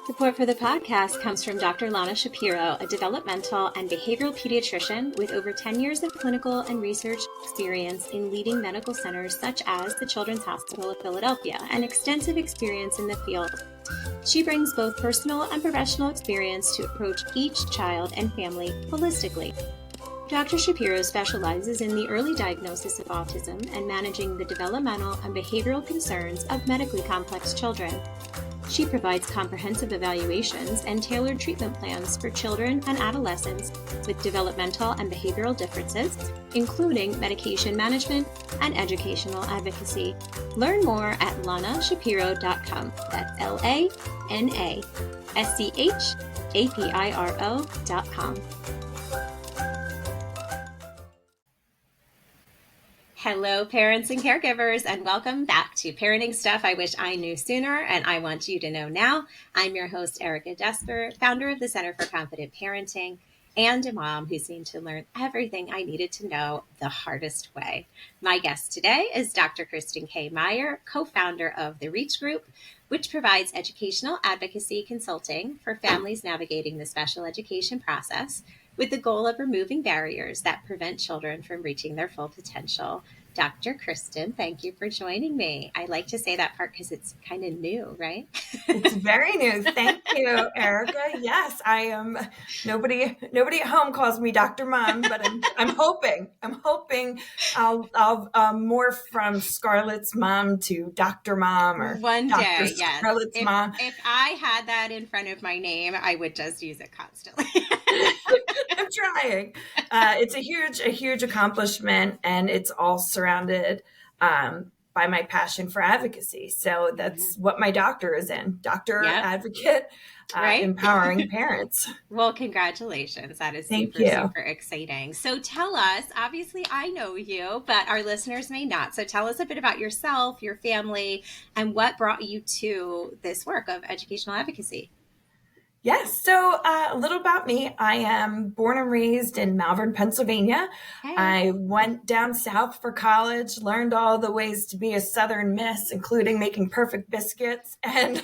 Support for the podcast comes from Dr. Lana Shapiro, a developmental and behavioral pediatrician with over 10 years of clinical and research experience in leading medical centers such as the Children's Hospital of Philadelphia and extensive experience in the field. She brings both personal and professional experience to approach each child and family holistically. Dr. Shapiro specializes in the early diagnosis of autism and managing the developmental and behavioral concerns of medically complex children. She provides comprehensive evaluations and tailored treatment plans for children and adolescents with developmental and behavioral differences, including medication management and educational advocacy. Learn more at lanashapiro.com. That's LANASCHAPIRO.com. Hello, parents and caregivers, and welcome back to Parenting Stuff I Wish I Knew Sooner, and I Want You to Know Now. I'm your host, Erica Desper, founder of the Center for Confident Parenting, and a mom who seemed to learn everything I needed to know the hardest way. My guest today is Dr. Kristin K. Meyer, co-founder of the REACH Group, which provides educational advocacy consulting for families navigating the special education process, with the goal of removing barriers that prevent children from reaching their full potential. Dr. Kristin, thank you for joining me. I like to say that part because it's kind of new, right? It's very new. Thank you, Erica. Yes, I am. Nobody at home calls me Dr. Mom, but I'm hoping I'll morph from Scarlett's mom to Dr. Mom or one Dr. day. Yes. Scarlett's mom. If I had that in front of my name, I would just use it constantly. I'm trying. It's a huge accomplishment, and it's all surrounded by my passion for advocacy. So that's what my doctor is in. Doctor, advocate, right? Empowering parents. Well, congratulations. That is super exciting. So tell us, obviously I know you, but our listeners may not. So tell us a bit about yourself, your family, and what brought you to this work of educational advocacy. Yes. So a little about me. I am born and raised in Malvern, Pennsylvania. Hey. I went down south for college, learned all the ways to be a Southern miss, including making perfect biscuits. And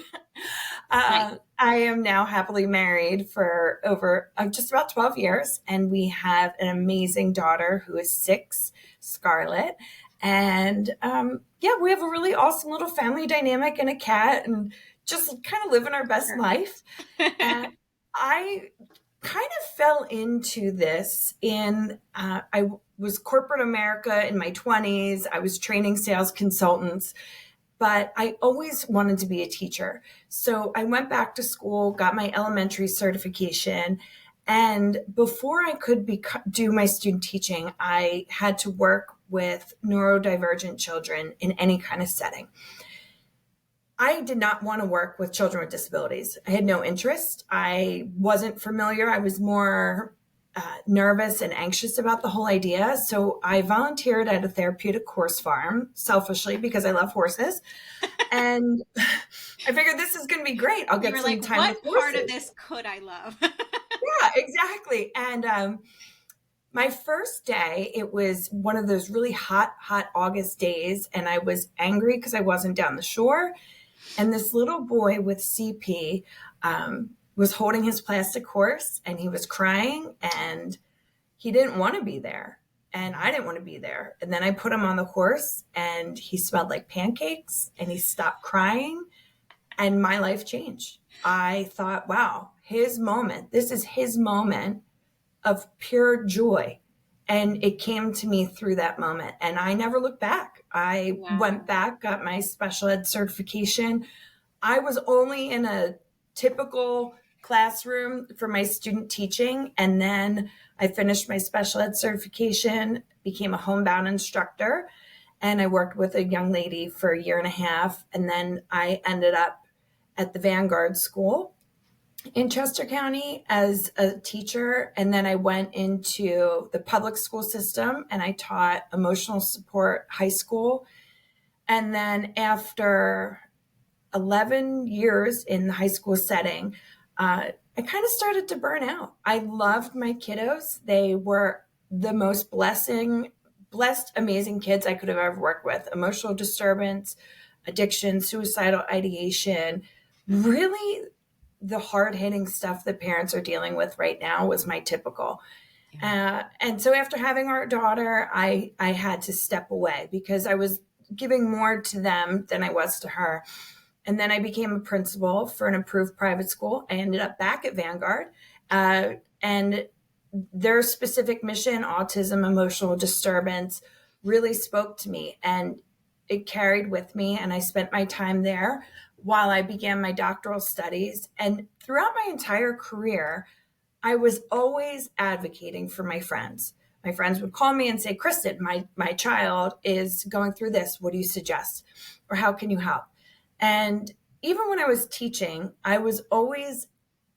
I am now happily married for over just about 12 years. And we have an amazing daughter who is 6, Scarlett. And we have a really awesome little family dynamic and a cat, and just kind of living our best life. And I kind of fell into this I was corporate America in my 20s. I was training sales consultants, but I always wanted to be a teacher. So I went back to school, got my elementary certification. And before I could do my student teaching, I had to work with neurodivergent children in any kind of setting. I did not want to work with children with disabilities. I had no interest. I wasn't familiar. I was more nervous and anxious about the whole idea. So I volunteered at a therapeutic horse farm, selfishly, because I love horses. And I figured this is going to be great. I'll get some time with horses. What part of this could I love? Yeah, exactly. And my first day, it was one of those really hot August days. And I was angry because I wasn't down the shore. And this little boy with CP was holding his plastic horse, and he was crying, and he didn't want to be there. And I didn't want to be there. And then I put him on the horse, and he smelled like pancakes, and he stopped crying, and my life changed. I thought, wow, his moment. This is his moment of pure joy. And it came to me through that moment. And I never looked back. I went back, got my special ed certification. I was only in a typical classroom for my student teaching. And then I finished my special ed certification, became a homebound instructor. And I worked with a young lady for 1.5 years. And then I ended up at the Vanguard School in Chester County as a teacher. And then I went into the public school system, and I taught emotional support high school. And then after 11 years in the high school setting, I kind of started to burn out. I loved my kiddos. They were the most blessed, amazing kids I could have ever worked with. Emotional disturbance, addiction, suicidal ideation, really the hard-hitting stuff that parents are dealing with right now was my typical. And so after having our daughter, I had to step away because I was giving more to them than I was to her. And then I became a principal for an approved private school. I ended up back at Vanguard. And their specific mission, autism, emotional disturbance, really spoke to me. And it carried with me. And I spent my time there while I began my doctoral studies. And throughout my entire career, I was always advocating for my friends. My friends would call me and say, Kristin, my child is going through this. What do you suggest? Or how can you help? And even when I was teaching, I was always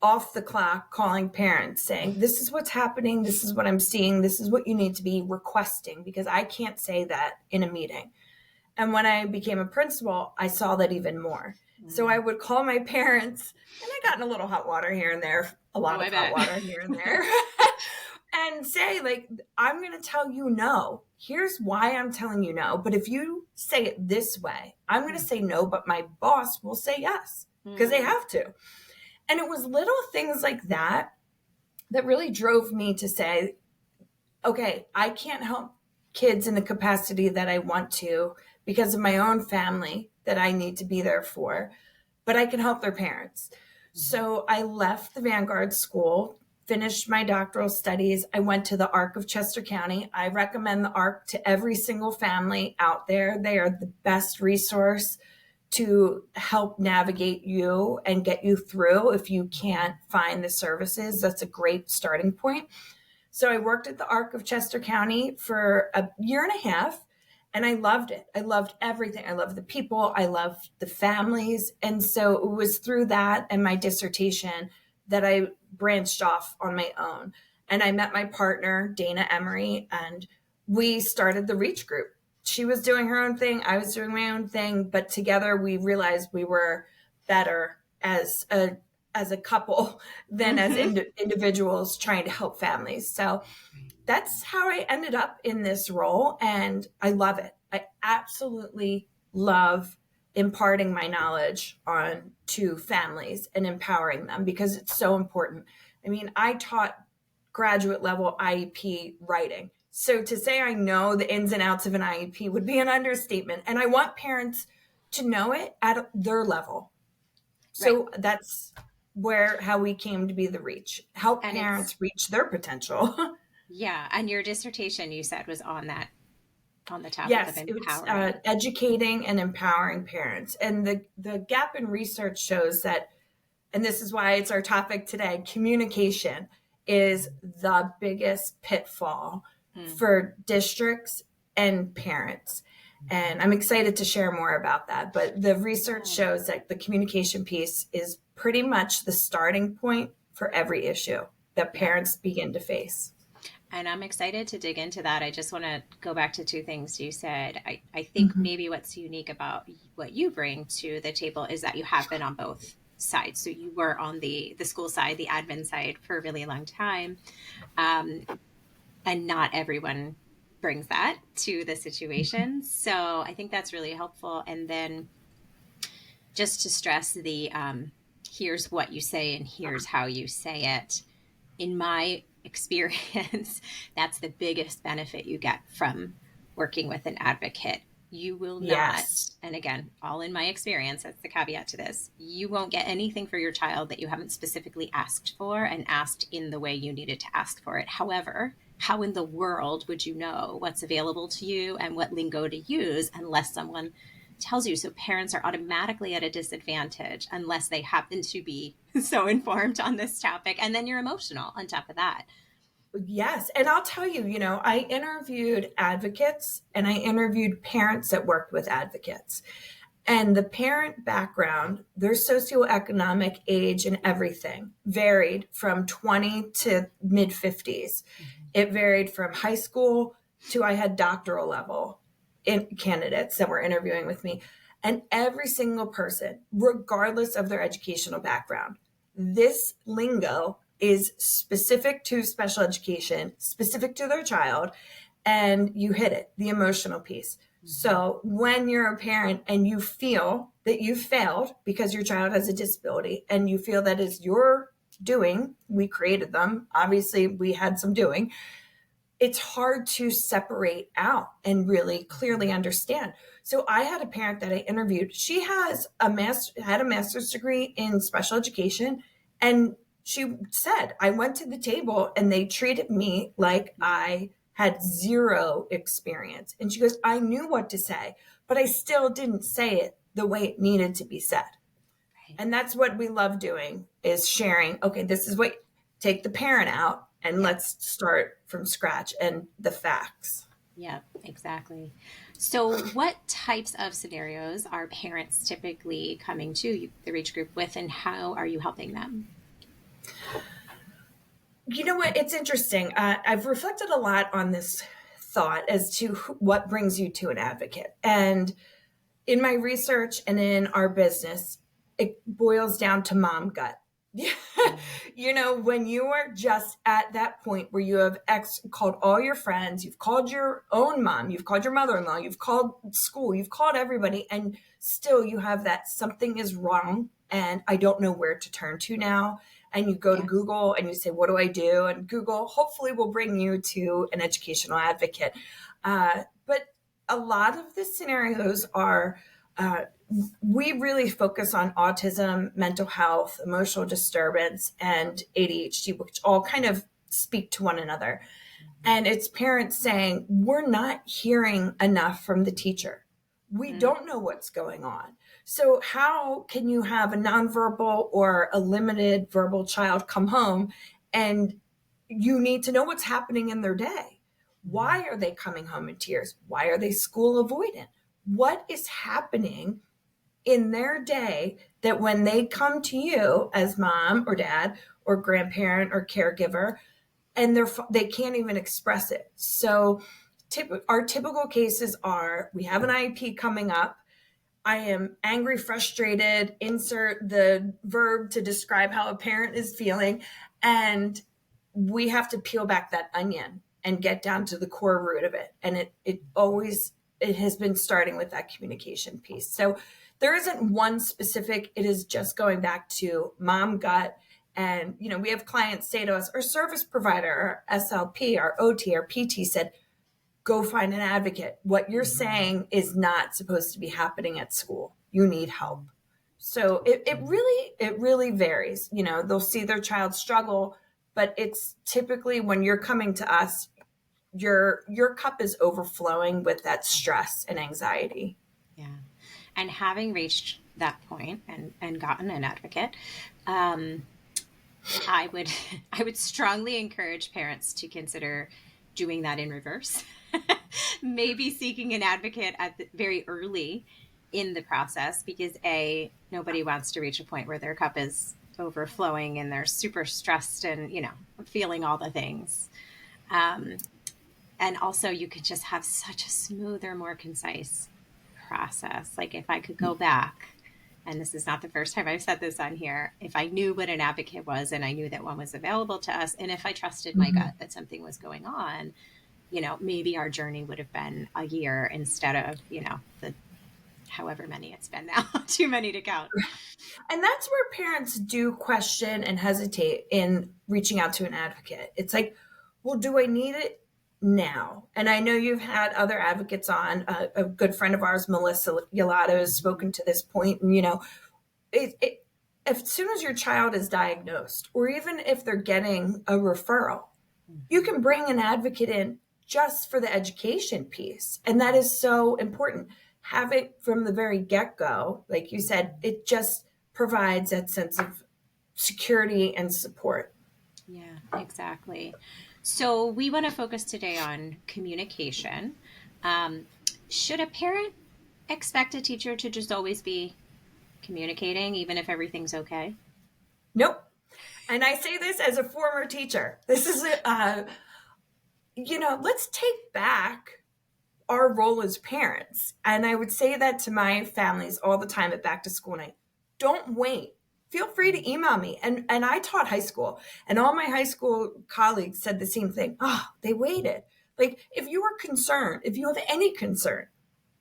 off the clock calling parents saying, this is what's happening. This is what I'm seeing. This is what you need to be requesting, because I can't say that in a meeting. And when I became a principal, I saw that even more. So I would call my parents, and I got in a little hot water here and there, a lot of hot water here and there, and say, like, I'm going to tell you no. Here's why I'm telling you no. But if you say it this way, I'm going to say no, but my boss will say yes, because they have to. And it was little things like that that really drove me to say, okay, I can't help kids in the capacity that I want to because of my own family that I need to be there for, but I can help their parents. So I left the Vanguard School, finished my doctoral studies. I went to the ARC of Chester County. I recommend the ARC to every single family out there. They are the best resource to help navigate you and get you through if you can't find the services. That's a great starting point. So I worked at the ARC of Chester County for a year and a half, and I loved it. I loved everything. I loved the people. I loved the families. And so it was through that and my dissertation that I branched off on my own. And I met my partner, Dana Emery, and we started the Reach Group. She was doing her own thing. I was doing my own thing. But together we realized we were better as a couple than as individuals trying to help families. So that's how I ended up in this role. And I love it. I absolutely love imparting my knowledge on to families and empowering them because it's so important. I mean, I taught graduate level IEP writing. So to say I know the ins and outs of an IEP would be an understatement. And I want parents to know it at their level. So that's how we came to be the Reach, help parents reach their potential. Yeah. And your dissertation, you said, was on the topic yes, of empowering. It's educating and empowering parents. And the gap in research shows that, and this is why it's our topic today, communication is the biggest pitfall for districts and parents. And I'm excited to share more about that. But the research shows that the communication piece is pretty much the starting point for every issue that parents begin to face. And I'm excited to dig into that. I just want to go back to two things you said. I think maybe what's unique about what you bring to the table is that you have been on both sides. So you were on the school side, the admin side for a really long time. And not everyone brings that to the situation. So I think that's really helpful. And then just to stress the here's what you say and here's how you say it. In my experience, that's the biggest benefit you get from working with an advocate. You will not, and again, all in my experience, that's the caveat to this, you won't get anything for your child that you haven't specifically asked for and asked in the way you needed to ask for it. However, how in the world would you know what's available to you and what lingo to use unless someone tells you? So parents are automatically at a disadvantage unless they happen to be so informed on this topic. And then you're emotional on top of that. Yes. And I'll tell you, I interviewed advocates and I interviewed parents that worked with advocates. And the parent background, their socioeconomic age and everything varied from 20 to mid 50s. It varied from high school to I had doctoral level candidates that were interviewing with me. And every single person, regardless of their educational background, this lingo is specific to special education, specific to their child. And you hit it, the emotional piece. So when you're a parent and you feel that you failed because your child has a disability and you feel that is your doing, we created them, obviously we had some doing, it's hard to separate out and really clearly understand. So I had a parent that I interviewed. She has had a master's degree in special education, and she said, I went to the table and they treated me like I had zero experience. And she goes, I knew what to say, but I still didn't say it the way it needed to be said. Right. And that's what we love doing, is sharing, okay, this is what, take the parent out and let's start from scratch and the facts. Yeah, exactly. So what types of scenarios are parents typically coming to the Reach group with, and how are you helping them? You know what? It's interesting. I've reflected a lot on this thought as to what brings you to an advocate. And in my research and in our business, it boils down to mom gut. You know, when you are just at that point where you have called all your friends, you've called your own mom, you've called your mother-in-law, you've called school, you've called everybody, and still you have that something is wrong and I don't know where to turn to now. And you go to Google and you say, what do I do? And Google hopefully will bring you to an educational advocate. But a lot of the scenarios are, we really focus on autism, mental health, emotional disturbance, and ADHD, which all kind of speak to one another. And it's parents saying, we're not hearing enough from the teacher. We don't know what's going on. So how can you have a nonverbal or a limited verbal child come home and you need to know what's happening in their day? Why are they coming home in tears? Why are they school avoidant? What is happening in their day that when they come to you as mom or dad or grandparent or caregiver, and they can't even express it? So our typical cases are, we have an IEP coming up. I am angry, frustrated, insert the verb to describe how a parent is feeling. And we have to peel back that onion and get down to the core root of it. And it has been starting with that communication piece. So there isn't one specific, it is just going back to mom gut. And, you know, we have clients say to us, our service provider, our SLP, our OT, our PT said, go find an advocate. What you're saying is not supposed to be happening at school. You need help. So it really varies. You know, they'll see their child struggle, but it's typically when you're coming to us, your cup is overflowing with that stress and anxiety. Yeah. And having reached that point and gotten an advocate, I would strongly encourage parents to consider doing that in reverse. Maybe seeking an advocate very early in the process, because nobody wants to reach a point where their cup is overflowing and they're super stressed and, you know, feeling all the things. And also you could just have such a smoother, more concise process. Like if I could go back, and this is not the first time I've said this on here, if I knew what an advocate was and I knew that one was available to us, and if I trusted my gut that something was going on, you know, maybe our journey would have been a year instead of, you know, the however many it's been now, too many to count. And that's where parents do question and hesitate in reaching out to an advocate. It's like, well, do I need it now? And I know you've had other advocates on. A good friend of ours, Melissa Yalato, has spoken to this point. And, you know, as soon as your child is diagnosed, or even if they're getting a referral, you can bring an advocate in just for the education piece. And that is so important. Have it from the very get-go. Like you said, it just provides that sense of security and support. Yeah, exactly. So we want to focus today on communication. Should a parent expect a teacher to just always be communicating, even if everything's okay? Nope. And I say this as a former teacher. This is, you know, let's take back our role as parents. And I would say that to my families all the time at back to school night. Don't wait. Feel free to email me. And I taught high school, and all my high school colleagues said the same thing. Oh, they waited. Like, if you are concerned, if you have any concern,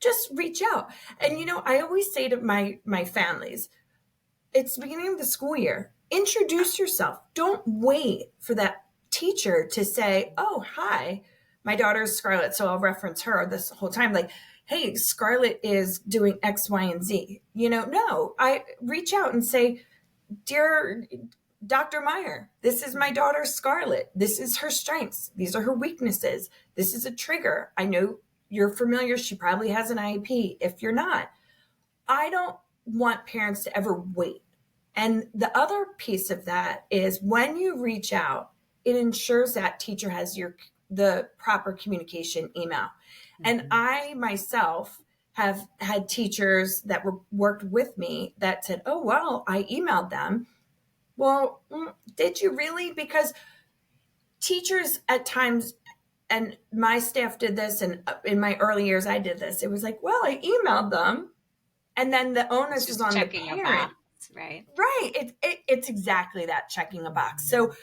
just reach out. And, I always say to my families, it's the beginning of the school year. Introduce yourself. Don't wait for that teacher to say, oh, hi, my daughter is Scarlett. So I'll reference her this whole time. Like, hey, Scarlett is doing X, Y, and Z. No, I reach out and say, dear Dr. Meyer, this is my daughter, Scarlett. This is her strengths. These are her weaknesses. This is a trigger. I know you're familiar. She probably has an IEP. If you're not, I don't want parents to ever wait. And the other piece of that is when you reach out, it ensures that teacher has the proper communication email. Mm-hmm. And I myself have had teachers that worked with me that said, oh, well, I emailed them. Well, did you really? Because teachers at times, and my staff did this, and in my early years, I did this. It was like, well, I emailed them. And then the onus is on the parent. Right. Right. It's exactly that, checking a box. So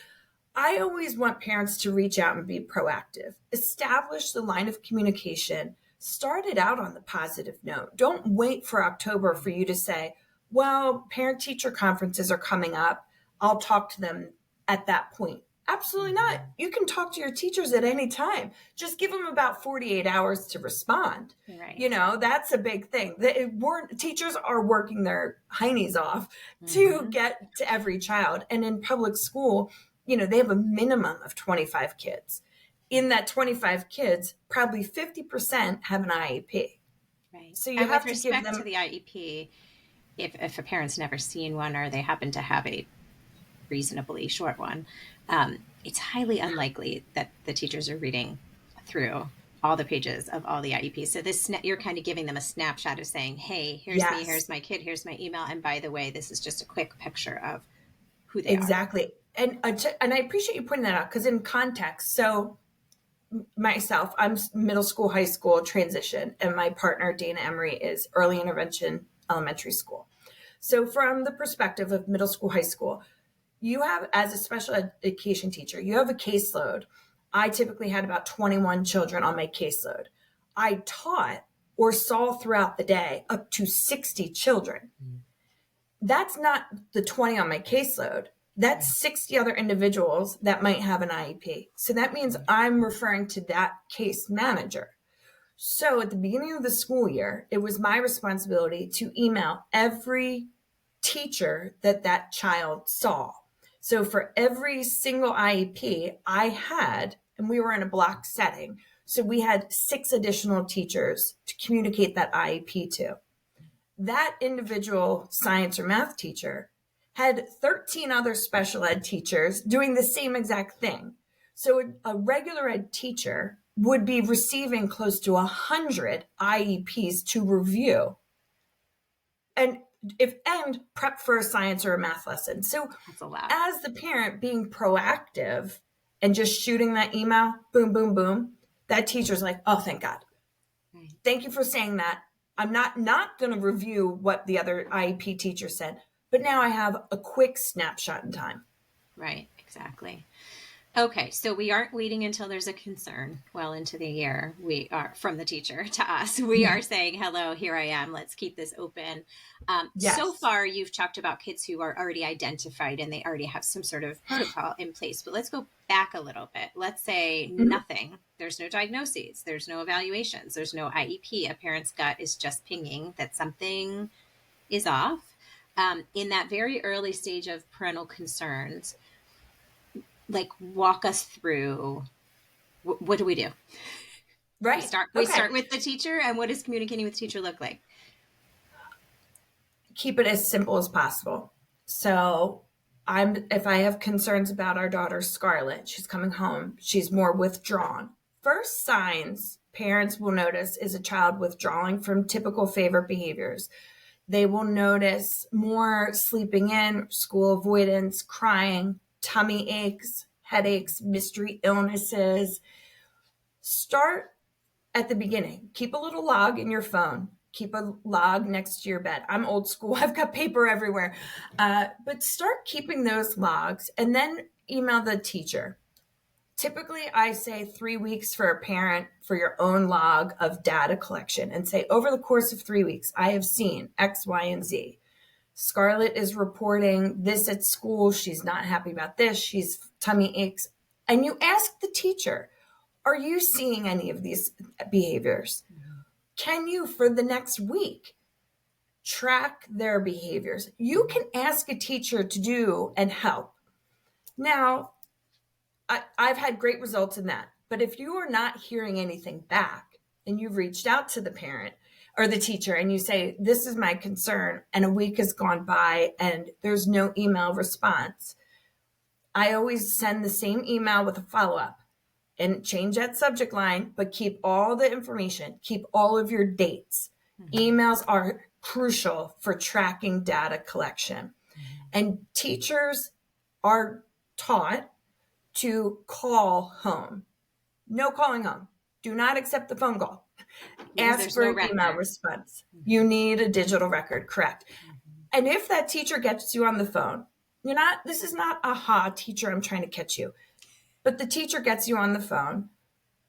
I always want parents to reach out and be proactive. Establish the line of communication. Start it out on the positive note. Don't wait for October for you to say, well, parent-teacher conferences are coming up. I'll talk to them at that point. Absolutely not. You can talk to your teachers at any time. Just give them about 48 hours to respond. Right. That's a big thing. Teachers are working their heinies off to get to every child. And in public school, they have a minimum of 25 kids. In that 25 kids, probably 50% have an IEP. Right. So you have to give them to the IEP. If a parent's never seen one or they happen to have a reasonably short one, it's highly unlikely that the teachers are reading through all the pages of all the IEPs. So you're kind of giving them a snapshot of saying, hey, here's me, here's my kid, here's my email. And by the way, this is just a quick picture of who they are. Exactly. And I appreciate you pointing that out, because in context, so myself, I'm middle school, high school transition, and my partner, Dana Emery, is early intervention elementary school. So from the perspective of middle school, high school, you have, as a special education teacher, you have a caseload. I typically had about 21 children on my caseload. I taught or saw throughout the day up to 60 children. That's not the 20 on my caseload. That's 60 other individuals that might have an IEP. So that means I'm referring to that case manager. So at the beginning of the school year, it was my responsibility to email every teacher that child saw. So for every single IEP I had, and we were in a block setting, so we had 6 additional teachers to communicate that IEP to. That individual science or math teacher had 13 other special ed teachers doing the same exact thing. So a regular ed teacher would be receiving close to 100 IEPs to review and prep for a science or a math lesson. So as the parent, being proactive and just shooting that email, boom, boom, boom, that teacher's like, oh, thank God. Right. Thank you for saying that. I'm not going to review what the other IEP teacher said, but now I have a quick snapshot in time. Right, exactly. Okay, so we aren't waiting until there's a concern well into the year. We are, from the teacher to us, we are saying, hello, here I am. Let's keep this open. Yes. So far, you've talked about kids who are already identified and they already have some sort of protocol in place. But let's go back a little bit. Let's say nothing. There's no diagnoses. There's no evaluations. There's no IEP. A parent's gut is just pinging that something is off. In that very early stage of parental concerns, like, walk us through what do we do? Right. We start with the teacher, and what does communicating with the teacher look like? Keep it as simple as possible. So if I have concerns about our daughter, Scarlett, she's coming home, she's more withdrawn. First signs parents will notice is a child withdrawing from typical favorite behaviors. They will notice more sleeping in, school avoidance, crying, tummy aches, headaches, mystery illnesses. Start at the beginning. Keep a little log in your phone. Keep a log next to your bed. I'm old school. I've got paper everywhere. But start keeping those logs and then email the teacher. Typically, I say 3 weeks for a parent for your own log of data collection and say, over the course of 3 weeks, I have seen X, Y, and Z. Scarlett is reporting this at school. She's not happy about this. She's tummy aches. And you ask the teacher, are you seeing any of these behaviors? Can you, for the next week, track their behaviors? You can ask a teacher to do and help. Now, I've had great results in that. But if you are not hearing anything back and you've reached out to the parent or the teacher and you say, this is my concern, and a week has gone by and there's no email response, I always send the same email with a follow-up and change that subject line, but keep all the information, keep all of your dates. Emails are crucial for tracking data collection. And teachers are taught to call home. No calling home. Do not accept the phone call. Ask for an email response. You need a digital record, correct. And if that teacher gets you on the phone, this is not, aha, teacher, I'm trying to catch you. But the teacher gets you on the phone,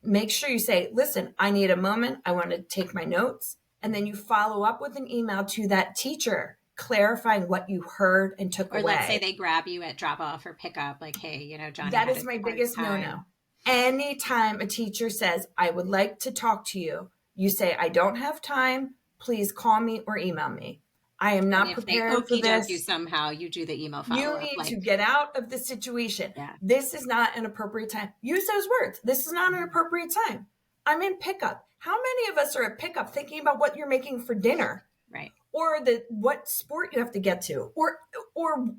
make sure you say, listen, I need a moment. I want to take my notes. And then you follow up with an email to that teacher clarifying what you heard and took away. Or let's say they grab you at drop off or pick up, like, hey, Johnny. That is my biggest no-no. Anytime a teacher says, I would like to talk to you, you say, I don't have time. Please call me or email me. I am not prepared for this. You somehow, you do the email follow-up. You need to get out of the situation. Yeah. This is not an appropriate time. Use those words. This is not an appropriate time. I'm in pickup. How many of us are at pickup thinking about what you're making for dinner? Right. Or what sport you have to get to, or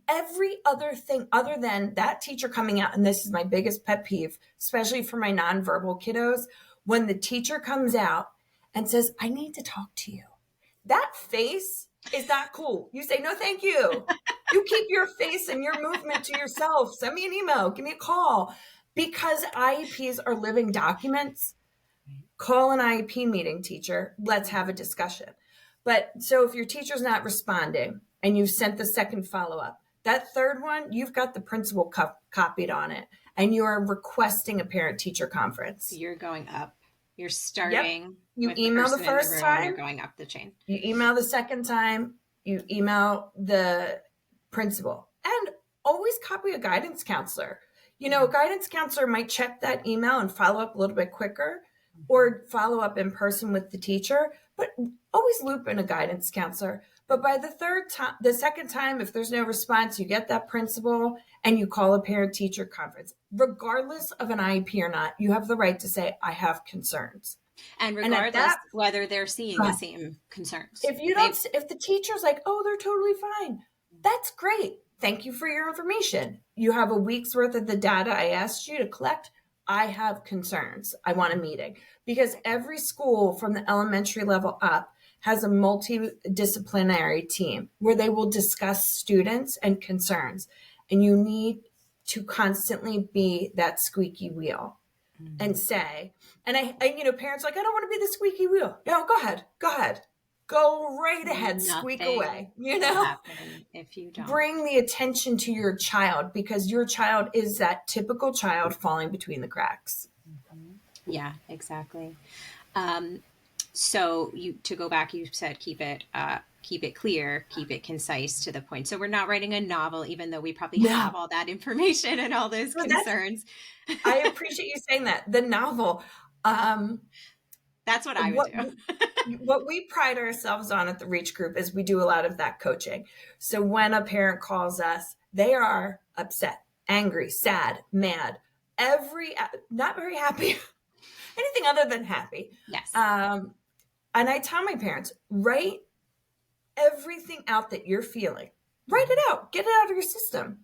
every other thing other than that teacher coming out. And this is my biggest pet peeve, especially for my nonverbal kiddos, when the teacher comes out and says, I need to talk to you. That face is not cool. You say, no, thank you. You keep your face and your movement to yourself. Send me an email, give me a call, because IEPs are living documents. Call an IEP meeting, teacher. Let's have a discussion. But so if your teacher's not responding and you've sent the second follow-up, that third one, you've got the principal copied on it and you are requesting a parent-teacher conference. You're going up. You're starting. Yep. You email the first time. You're going up the chain. You email the second time. You email the principal. And always copy a guidance counselor. A guidance counselor might check that email and follow up a little bit quicker or follow up in person with the teacher, but always loop in a guidance counselor. But by the second time, if there's no response, you get that principal and you call a parent-teacher conference. Regardless of an IEP or not, you have the right to say, I have concerns. And regardless whether they're seeing the same concerns. If the teacher's like, oh, they're totally fine, that's great. Thank you for your information. You have a week's worth of the data I asked you to collect. I have concerns. I want a meeting. Because every school from the elementary level up has a multidisciplinary team where they will discuss students and concerns. And you need to constantly be that squeaky wheel and say, and parents are like, I don't want to be the squeaky wheel. No, go ahead. Go right ahead. Squeak away. If you don't bring the attention to your child, because your child is that typical child falling between the cracks. Yeah, exactly. So to go back, you said keep it clear, keep it concise to the point. So we're not writing a novel, even though we probably have all that information and all those concerns. I appreciate you saying that. The novel. That's what I would do. What we pride ourselves on at the Reach Group is we do a lot of that coaching. So when a parent calls us, they are upset, angry, sad, mad, not very happy, anything other than happy. Yes. And I tell my parents, write everything out that you're feeling. Write it out. Get it out of your system.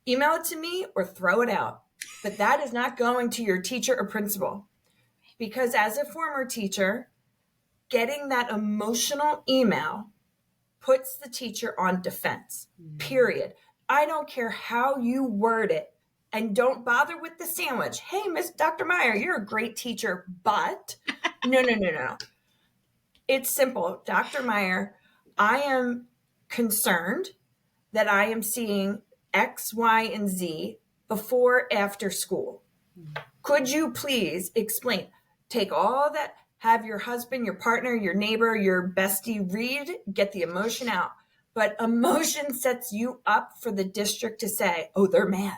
Email it to me or throw it out. But that is not going to your teacher or principal. Because as a former teacher, getting that emotional email puts the teacher on defense, period. I don't care how you word it. And don't bother with the sandwich. Hey, Miss Dr. Meyer, you're a great teacher, but no. It's simple. Dr. Meyer, I am concerned that I am seeing X, Y, and Z before, after school. Could you please explain? Take all that, have your husband, your partner, your neighbor, your bestie read, get the emotion out. But emotion sets you up for the district to say, oh, they're mad.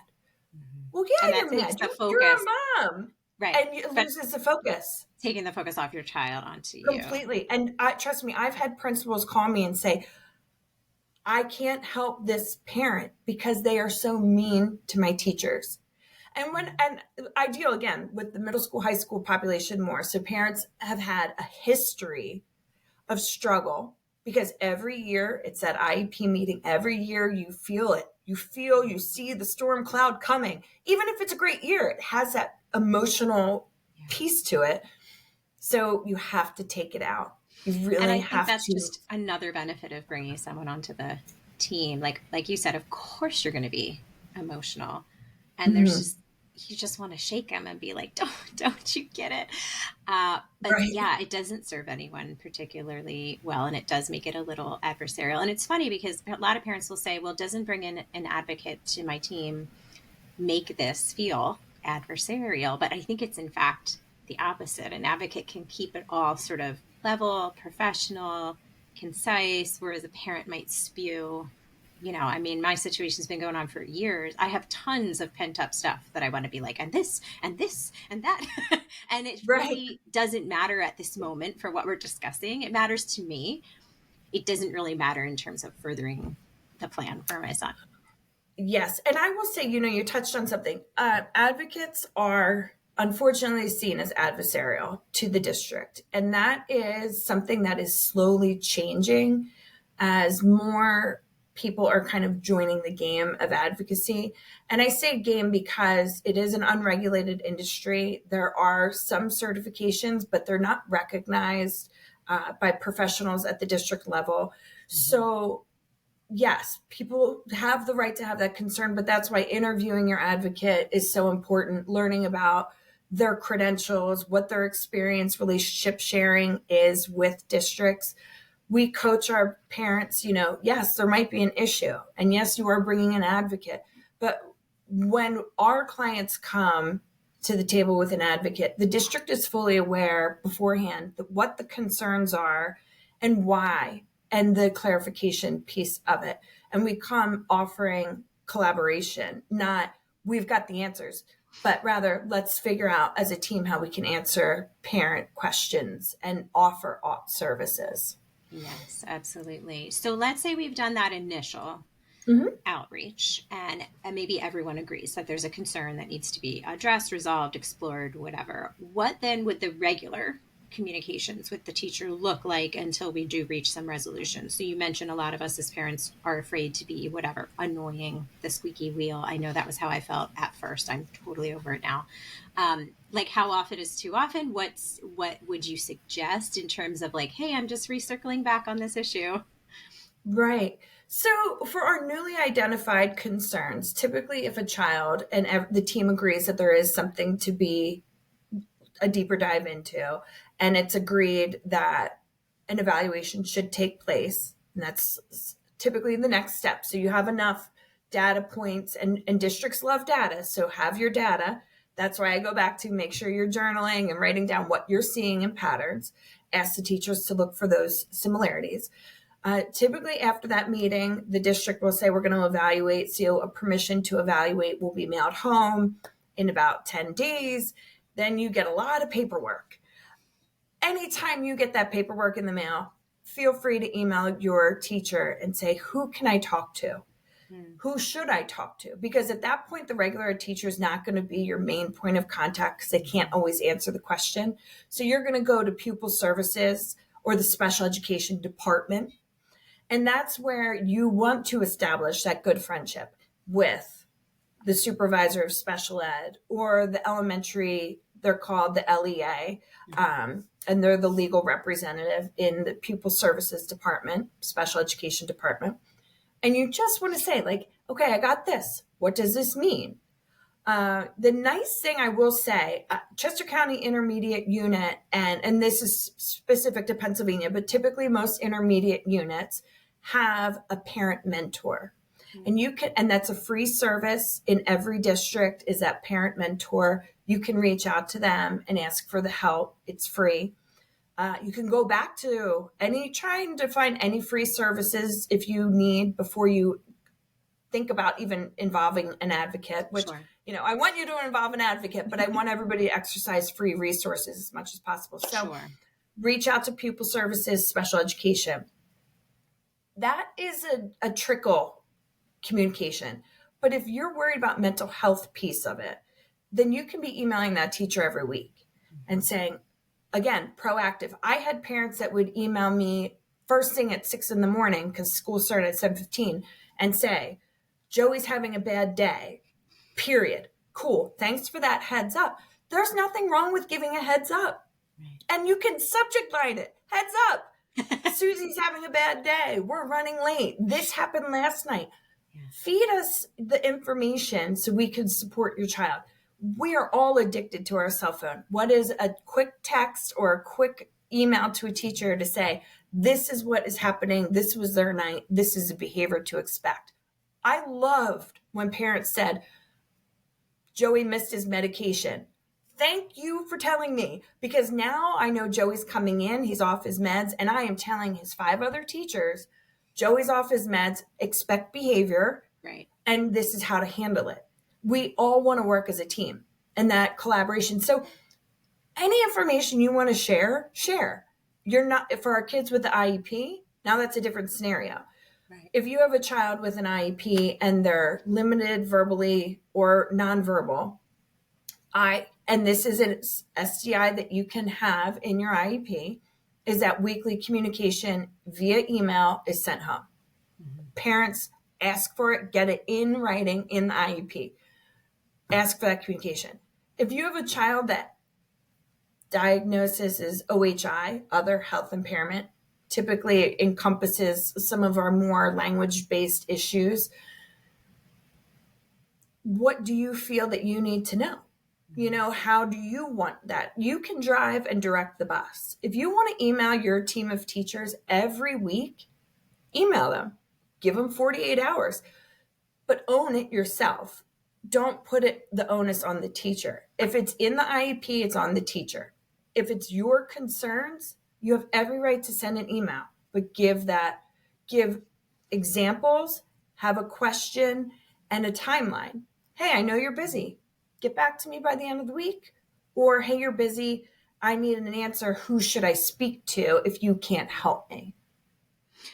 Well, And yeah, that you're takes mad. the You're focus. a mom. Right. And it But loses the focus. taking the focus off your child onto you. Completely. And trust me, I've had principals call me and say, I can't help this parent because they are so mean to my teachers. And I deal again with the middle school, high school population more. So parents have had a history of struggle because every year it's that IEP meeting. Every year you feel it. You see the storm cloud coming. Even if it's a great year, it has that emotional piece to it. So you have to take it out. You really and I have think that's to. just another benefit of bringing someone onto the team. Like you said, of course you're going to be emotional, and there's just you just want to shake them and be like, don't you get it? But Right. yeah, it doesn't serve anyone particularly well, and it does make it a little adversarial. And it's funny because a lot of parents will say, well, doesn't bring in an advocate to my team make this feel adversarial? But I think it's in fact the opposite. An advocate can keep it all sort of level, professional, concise, whereas a parent might spew. I mean, my situation's been going on for years. I have tons of pent up stuff that I want to be like, and this, and this, and that. And it Right. really doesn't matter at this moment for what we're discussing. It matters to me. It doesn't really matter in terms of furthering the plan for my son. Yes. And I will say, you touched on something. Advocates are unfortunately seen as adversarial to the district. And that is something that is slowly changing as more people are kind of joining the game of advocacy. And I say game because it is an unregulated industry. There are some certifications, but they're not recognized by professionals at the district level. So yes, people have the right to have that concern, but that's why interviewing your advocate is so important, learning about their credentials, what their experience, relationship sharing is with districts. We coach our parents, yes, there might be an issue. And yes, you are bringing an advocate. But when our clients come to the table with an advocate, the district is fully aware beforehand that what the concerns are and why, and the clarification piece of it. And we come offering collaboration, not we've got the answers, but rather let's figure out as a team how we can answer parent questions and offer services. Yes, absolutely. So let's say we've done that initial outreach and maybe everyone agrees that there's a concern that needs to be addressed, resolved, explored, whatever. What then would the regular communications with the teacher look like until we do reach some resolution? So you mentioned a lot of us as parents are afraid to be whatever, annoying, the squeaky wheel. I know that was how I felt at first. I'm totally over it now. Like how often is too often? What would you suggest in terms of like, hey, I'm just recircling back on this issue? Right. So for our newly identified concerns, typically if a child and the team agrees that there is something to be a deeper dive into, and it's agreed that an evaluation should take place, and that's typically the next step. So you have enough data points, and districts love data. So have your data. That's why I go back to make sure you're journaling and writing down what you're seeing in patterns. Ask the teachers to look for those similarities. Typically after that meeting, the district will say, we're going to evaluate. So a permission to evaluate will be mailed home in about 10 days. Then you get a lot of paperwork. Anytime you get that paperwork in the mail, feel free to email your teacher and say, who can I talk to? Who should I talk to? Because at that point, the regular teacher is not going to be your main point of contact because they can't always answer the question. So you're going to go to pupil services or the special education department. And that's where you want to establish that good friendship with the supervisor of special ed or the elementary. They're called the LEA, and they're the legal representative in the pupil services department, special education department. And you just want to say like, okay, I got this. What does this mean? The nice thing I will say, Chester County Intermediate Unit, and this is specific to Pennsylvania, but typically most intermediate units have a parent mentor. And and that's a free service in every district, is that parent mentor you can reach out to them and ask for the help. It's free. You can go back to trying to find any free services if you need before you think about even involving an advocate, which, Sure. I want you to involve an advocate, but I want everybody to exercise free resources as much as possible. So Sure. reach out to pupil services, special education. That is a trickle communication. But if you're worried about mental health piece of it, then you can be emailing that teacher every week and saying, again, proactive. I had parents that would email me first thing at 6 a.m. because school started at 7:15 and say, Joey's having a bad day, period. Cool. Thanks for that heads up. There's nothing wrong with giving a heads up. Right. And you can subject line it. Heads up. Susie's having a bad day. We're running late. This happened last night. Yeah. Feed us the information so we can support your child. We are all addicted to our cell phone. What is a quick text or a quick email to a teacher to say, this is what is happening. This was their night. This is a behavior to expect. I loved when parents said, Joey missed his medication. Thank you for telling me, because now I know Joey's coming in, he's off his meds, and I am telling his 5 other teachers, Joey's off his meds, expect behavior, right? And this is how to handle it. We all want to work as a team and that collaboration. So any information you want to share. You're not, for our kids with the IEP, now that's a different scenario. Right. If you have a child with an IEP and they're limited verbally or nonverbal, and this is an SDI that you can have in your IEP, is that weekly communication via email is sent home. Mm-hmm. Parents ask for it, get it in writing in the IEP. Ask for that communication. If you have a child that diagnosis is OHI, other health impairment, typically encompasses some of our more language-based issues, what do you feel that you need to know? How do you want that? You can drive and direct the bus. If you want to email your team of teachers every week, email them. Give them 48 hours, but own it yourself. Don't put the onus on the teacher. If it's in the IEP, it's on the teacher. If it's your concerns, you have every right to send an email, but give examples, have a question, and a timeline. Hey, I know you're busy. Get back to me by the end of the week. Or, hey, you're busy. I need an answer. Who should I speak to if you can't help me?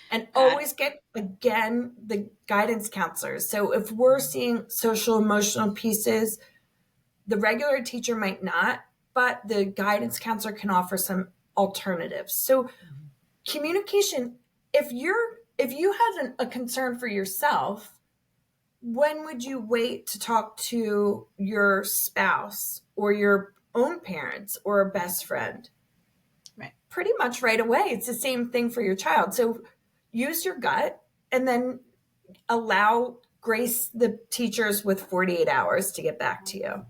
And always get, again, the guidance counselors. So if we're seeing social emotional pieces, the regular teacher might not, but the guidance counselor can offer some alternatives. So communication, if you had a concern for yourself, when would you wait to talk to your spouse or your own parents or a best friend? Right. Pretty much right away. It's the same thing for your child. So use your gut and then grace the teachers with 48 hours to get back to you.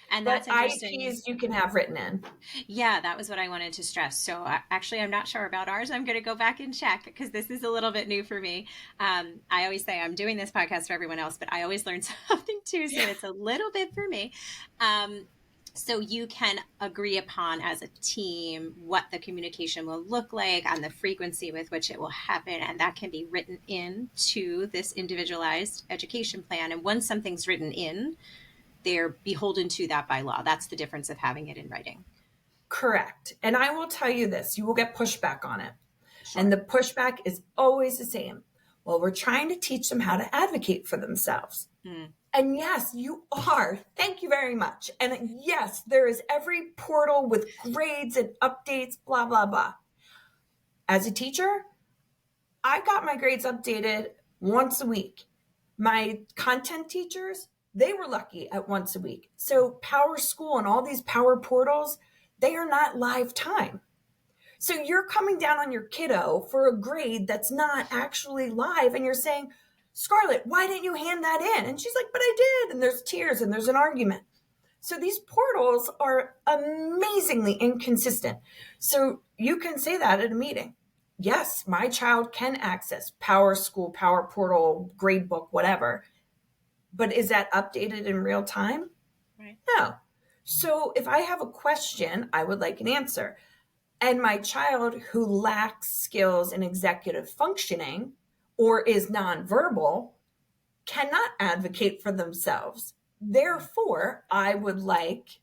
And that's interesting. IEPs you can have written in. Yeah, that was what I wanted to stress. So actually, I'm not sure about ours. I'm going to go back and check because this is a little bit new for me. I always say I'm doing this podcast for everyone else, but I always learn something too. So it's a little bit for me. So you can agree upon as a team what the communication will look like and the frequency with which it will happen. And that can be written into this individualized education plan. And once something's written in, they're beholden to that by law. That's the difference of having it in writing. Correct. And I will tell you this, you will get pushback on it. Sure. And the pushback is always the same. Well, we're trying to teach them how to advocate for themselves. Mm. And yes, you are. Thank you very much. And yes, there is every portal with grades and updates, blah, blah, blah. As a teacher, I got my grades updated once a week. My content teachers, they were lucky at once a week. So Power School and all these Power portals, they are not live time. So you're coming down on your kiddo for a grade that's not actually live. And you're saying, Scarlett, why didn't you hand that in? And she's like, but I did. And there's tears and there's an argument. So these portals are amazingly inconsistent. So you can say that at a meeting. Yes, my child can access Power School, Power Portal, gradebook, whatever. But is that updated in real time? Right. No. So if I have a question, I would like an answer. And my child who lacks skills in executive functioning or is nonverbal cannot advocate for themselves. Therefore, I would like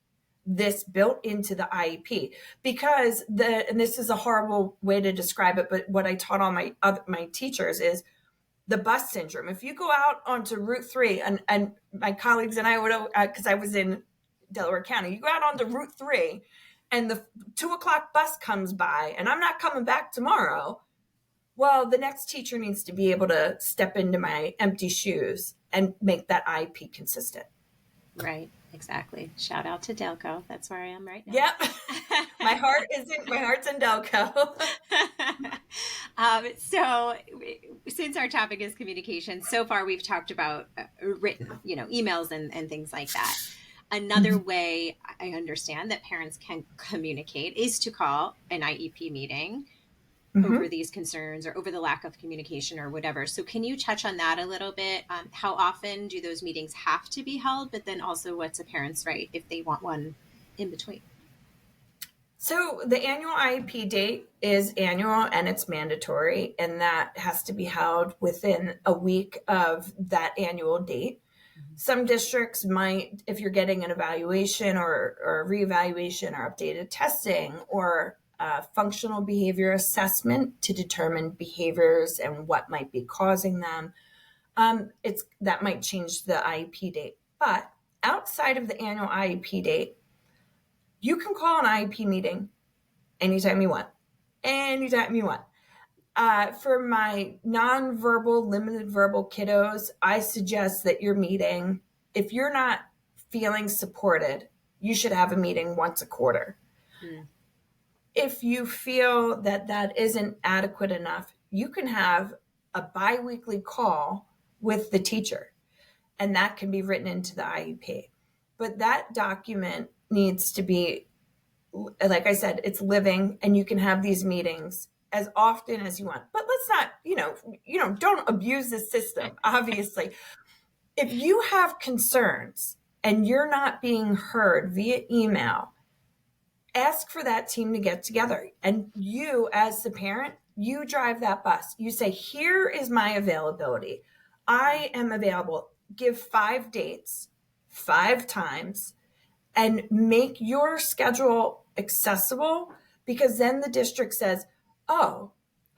this built into the IEP, because and this is a horrible way to describe it, but what I taught all my teachers is the bus syndrome. If you go out onto Route 3, and my colleagues and I would, because I was in Delaware County, you go out onto Route 3 and the 2:00 bus comes by and I'm not coming back tomorrow. Well, the next teacher needs to be able to step into my empty shoes and make that IEP consistent. Right, exactly. Shout out to Delco. That's where I am right now. Yep. my heart's in Delco. So since our topic is communication, so far we've talked about written, emails and things like that. Another way I understand that parents can communicate is to call an IEP meeting over these concerns or over the lack of communication or whatever. So can you touch on that a little bit? How often do those meetings have to be held? But then also what's a parent's right if they want one in between? So the annual IEP date is annual and it's mandatory, and that has to be held within a week of that annual date. Some districts might, if you're getting an evaluation or a reevaluation or updated testing or functional behavior assessment to determine behaviors and what might be causing them, that might change the IEP date. But outside of the annual IEP date, you can call an IEP meeting anytime you want. Anytime you want. For my nonverbal, limited verbal kiddos, I suggest that your meeting, if you're not feeling supported, you should have a meeting once a quarter. If you feel that that isn't adequate enough, you can have a biweekly call with the teacher, and that can be written into the IEP. But that document needs to be, like I said, it's living, and you can have these meetings as often as you want. But let's not, don't abuse the system, obviously. If you have concerns and you're not being heard via email, ask for that team to get together. And you, as the parent, you drive that bus. You say, here is my availability. I am available. Give 5 dates, 5 times, and make your schedule accessible, because then the district says, oh,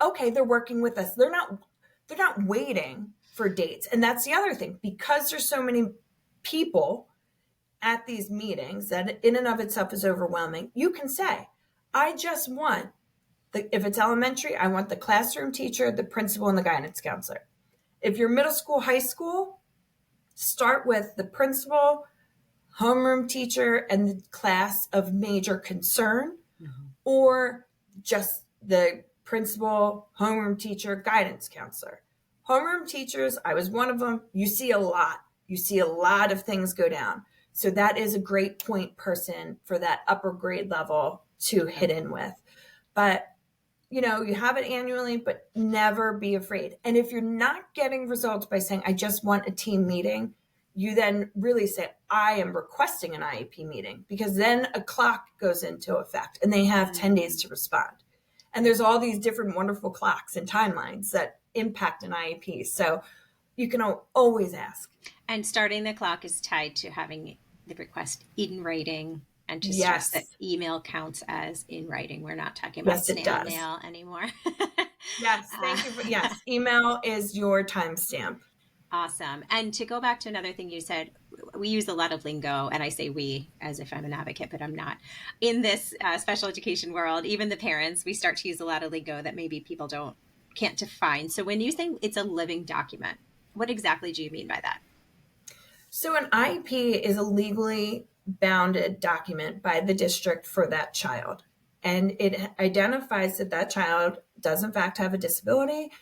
okay, they're working with us. They're not waiting for dates. And that's the other thing, because there's so many people at these meetings that in and of itself is overwhelming. You can say, I just want if it's elementary, I want the classroom teacher, the principal, and the guidance counselor. If you're middle school, high school, start with the principal, homeroom teacher, and the class of major concern, or just the principal, homeroom teacher, guidance counselor. Homeroom teachers, I was one of them. You see a lot. You see a lot of things go down. So that is a great point person for that upper grade level to hit in with. But, you have it annually, but never be afraid. And if you're not getting results by saying, I just want a team meeting, you then really say, I am requesting an IEP meeting, because then a clock goes into effect and they have 10 days to respond. And there's all these different wonderful clocks and timelines that impact an IEP. So you can always ask. And starting the clock is tied to having the request in writing, and to stress that email counts as in writing. We're not talking about snail mail anymore. Yes, thank you. Yes, email is your timestamp. Awesome. And to go back to another thing you said, we use a lot of lingo, and I say we as if I'm an advocate, but I'm not. In this special education world, even the parents, we start to use a lot of lingo that maybe people can't define. So when you say it's a living document, what exactly do you mean by that? So an IEP is a legally bounded document by the district for that child. And it identifies that child does in fact have a disability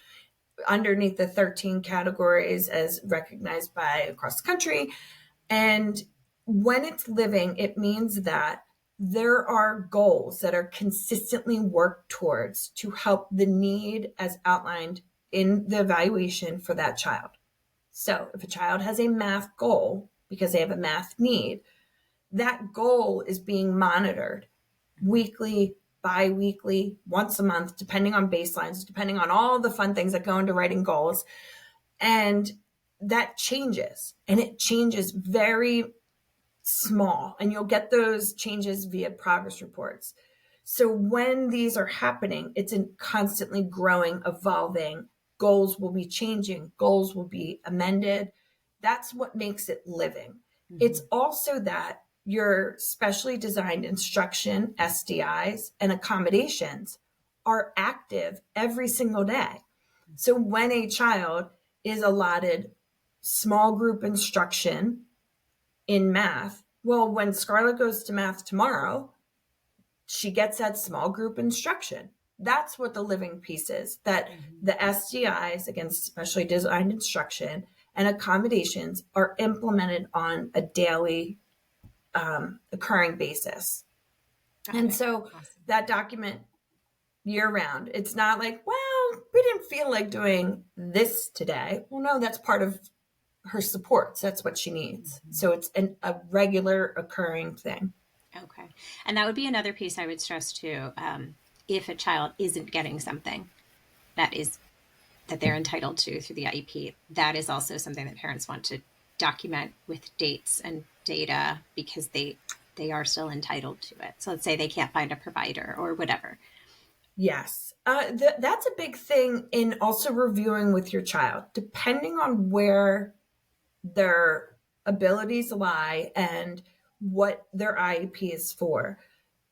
underneath the 13 categories as recognized by across the country. And when it's living, it means that there are goals that are consistently worked towards to help the need as outlined in the evaluation for that child. So if a child has a math goal because they have a math need, that goal is being monitored weekly, bi-weekly, once a month, depending on baselines, depending on all the fun things that go into writing goals. And that changes, and it changes very small, and you'll get those changes via progress reports. So when these are happening, it's in constantly growing, evolving. Goals will be changing, goals will be amended. That's what makes it living. Mm-hmm. It's also that your specially designed instruction, SDIs, and accommodations are active every single day. So when a child is allotted small group instruction in math, well, when Scarlett goes to math tomorrow, she gets that small group instruction. That's what the living piece is, that the SDIs, against specially designed instruction, and accommodations are implemented on a daily occurring basis. And so that document year round, it's not like, well, we didn't feel like doing this today. Well, no, that's part of her supports. That's what she needs. Mm-hmm. So it's a regular occurring thing. Okay. And that would be another piece I would stress too. If a child isn't getting something that they're entitled to through the IEP, that is also something that parents want to document with dates and data, because they are still entitled to it. So let's say they can't find a provider or whatever. Yes. That's a big thing in also reviewing with your child, depending on where their abilities lie and what their IEP is for.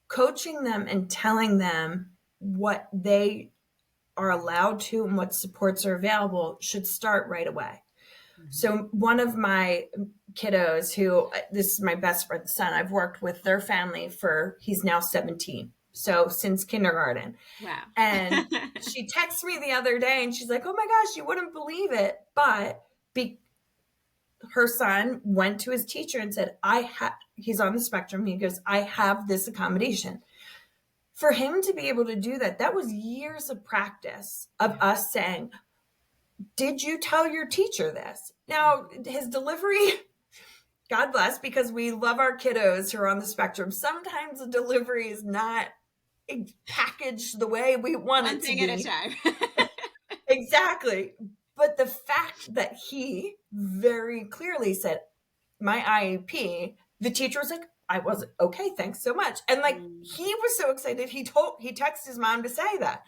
Coaching them and telling them what they are allowed to and what supports are available should start right away. Mm-hmm. So one of my kiddos this is my best friend's son, I've worked with their family he's now 17. So since kindergarten. Wow. And she texted me the other day and she's like, oh my gosh, you wouldn't believe it. But her son went to his teacher and said, he's on the spectrum. He goes, I have this accommodation. For him to be able to do that, that was years of practice of us saying, did you tell your teacher this? Now, his delivery, God bless, because we love our kiddos who are on the spectrum. Sometimes the delivery is not packaged the way we want it to be. One thing at a time. Exactly. But the fact that he very clearly said, my IEP, the teacher was like, I wasn't okay. Thanks so much. And he was so excited. He texted his mom to say that,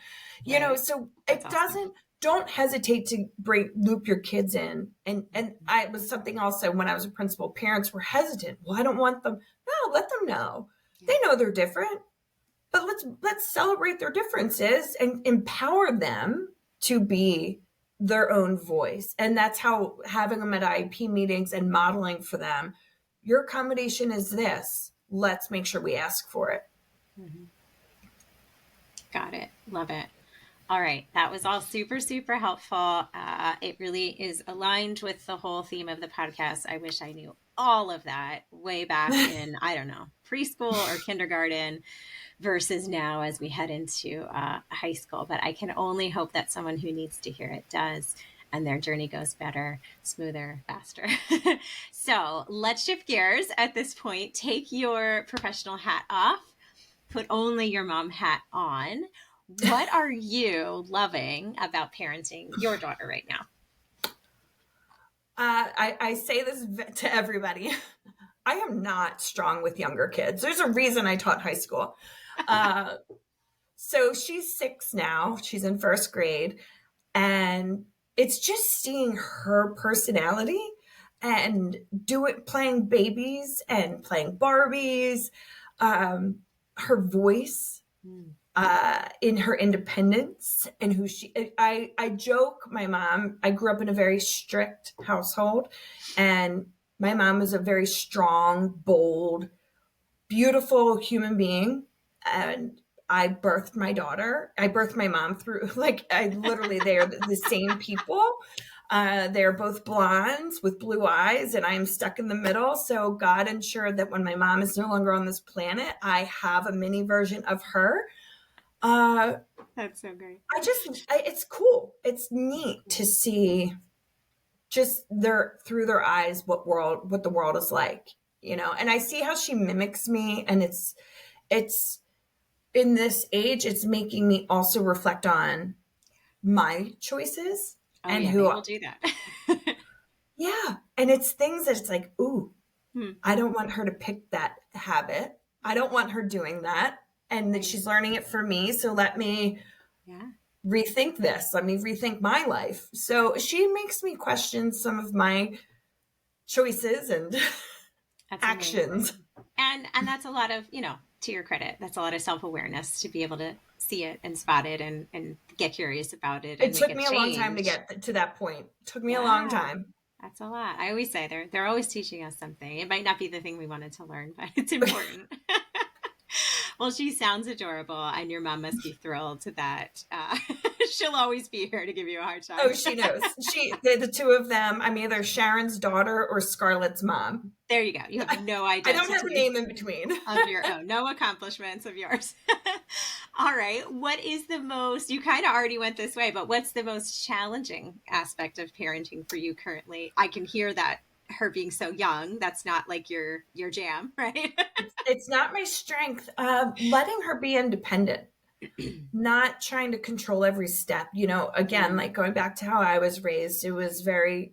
so that's awesome. Don't hesitate to loop your kids in. And it was something also when I was a principal, parents were hesitant. Well, I don't want them. No, let them know. Yeah. They know they're different, but let's celebrate their differences and empower them to be their own voice. And that's how having them at IEP meetings and modeling for them, your accommodation is this. Let's make sure we ask for it. Mm-hmm. Got it. Love it. All right. That was all super, super helpful. It really is aligned with the whole theme of the podcast. I wish I knew all of that way back in, I don't know, preschool or kindergarten versus now as we head into high school. But I can only hope that someone who needs to hear it does, and their journey goes better, smoother, faster. So let's shift gears at this point. Take your professional hat off, put only your mom hat on. What are you loving about parenting your daughter right now? I say this to everybody. I am not strong with younger kids. There's a reason I taught high school. So she's 6 now. She's in 1st grade. And it's just seeing her personality and playing babies and playing Barbies, her voice, in her independence and who I joke, I grew up in a very strict household, and my mom was a very strong, bold, beautiful human being. And I birthed my daughter. I birthed my mom through, they're the same people. They're both blondes with blue eyes, and I am stuck in the middle. So God ensured that when my mom is no longer on this planet, I have a mini version of her. That's so great. It's cool. It's neat to see just through their eyes what the world is like. and I see how she mimics me, and it's in this age, it's making me also reflect on my choices Oh and yeah, who, they will do that. yeah. And it's things that it's like, ooh, Hmm. I don't want her to pick that habit. I don't want her doing that. And that she's learning it for me. So let me rethink this. Let me rethink my life. So she makes me question some of my choices and That's actions. amazing. And that's a lot of, to your credit, that's a lot of self-awareness to be able to see it and spot it and get curious about it It and make took a me a long time to change. get to that point. It took me a long Yeah. time. That's a lot. I always say they're always teaching us something. It might not be the thing we wanted to learn, but it's important. Well, she sounds adorable, and your mom must be thrilled to that. She'll always be here to give you a hard time. Oh, she knows. The two of them. I'm either Sharon's daughter or Scarlett's mom. There you go. You have no I identity. don't have a name in between. Of your own. No accomplishments of yours. All right. What is the most, you kind of already went this way, but what's the most challenging aspect of parenting for you currently? I can hear that her being so young, that's not like your jam, right? It's not my strength. Letting her be independent, not trying to control every step. Again, like going back to how I was raised, it was very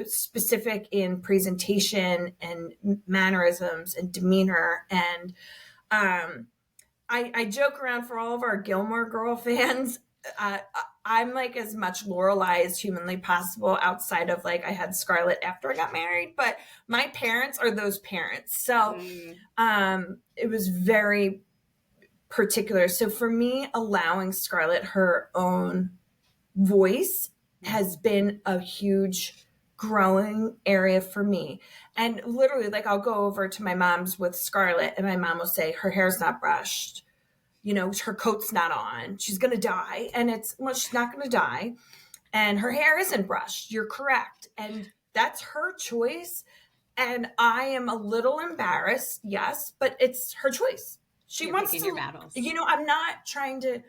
specific in presentation and mannerisms and demeanor. And I joke around for all of our Gilmore Girl fans. I'm like as much Lorelai as humanly possible outside of like I had Scarlett after I got married, but my parents are those parents. So it was very particular. So for me, allowing Scarlett her own voice has been a huge growing area for me. And literally, like I'll go over to my mom's with Scarlett and my mom will say, her hair's not brushed. Her coat's not on. She's going to die. And she's not going to die. And her hair isn't brushed. You're correct. And that's her choice. And I am a little embarrassed, yes, but it's her choice. She wants to, your battles. I'm not trying to,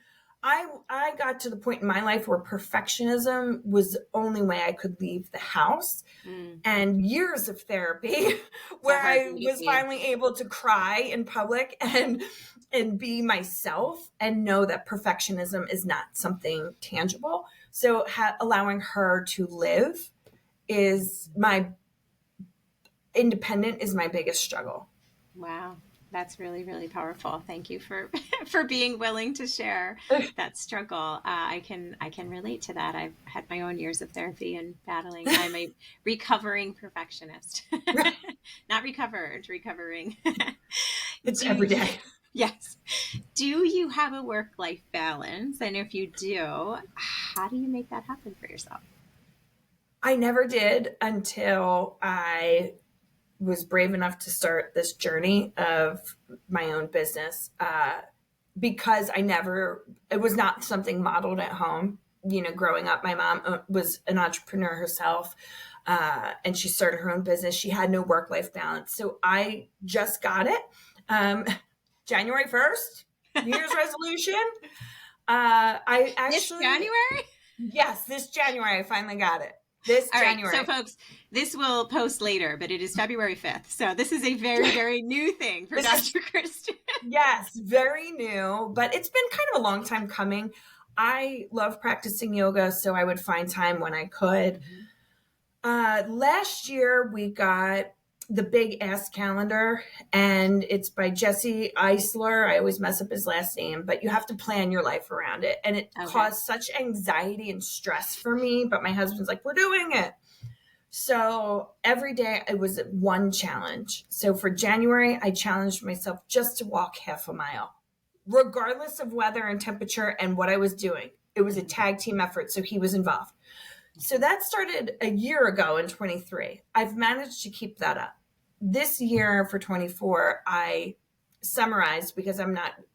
I got to the point in my life where perfectionism was the only way I could leave the house. And years of therapy where I was finally able to cry in public and be myself and know that perfectionism is not something tangible. So allowing her to live independent is my biggest struggle. Wow. That's really, really powerful. Thank you for being willing to share that struggle. I can relate to that. I've had my own years of therapy and battling. I'm a recovering perfectionist. Not recovered, recovering. It's every day. Yes. Do you have a work-life balance? And if you do, how do you make that happen for yourself? I never did until I was brave enough to start this journey of my own business because it was not something modeled at home. Growing up, my mom was an entrepreneur herself and she started her own business. She had no work-life balance. So I just got it. January 1st, New Year's resolution. I actually, this January? Yes, this January I finally got it. This All January. Right, so folks, this will post later, but it is February 5th. So this is a very, very new thing for Dr. Kristin. Yes, very new, but it's been kind of a long time coming. I love practicing yoga, so I would find time when I could. Last year we got the Big Ass Calendar, and it's by Jesse Eisler. I always mess up his last name, but you have to plan your life around it. And it caused such anxiety and stress for me, but my husband's like, we're doing it. So every day it was one challenge. So for January, I challenged myself just to walk half a mile, regardless of weather and temperature and what I was doing. It was a tag team effort, so he was involved. So that started a year ago in 23. I've managed to keep that up. This year for 24, I summarized because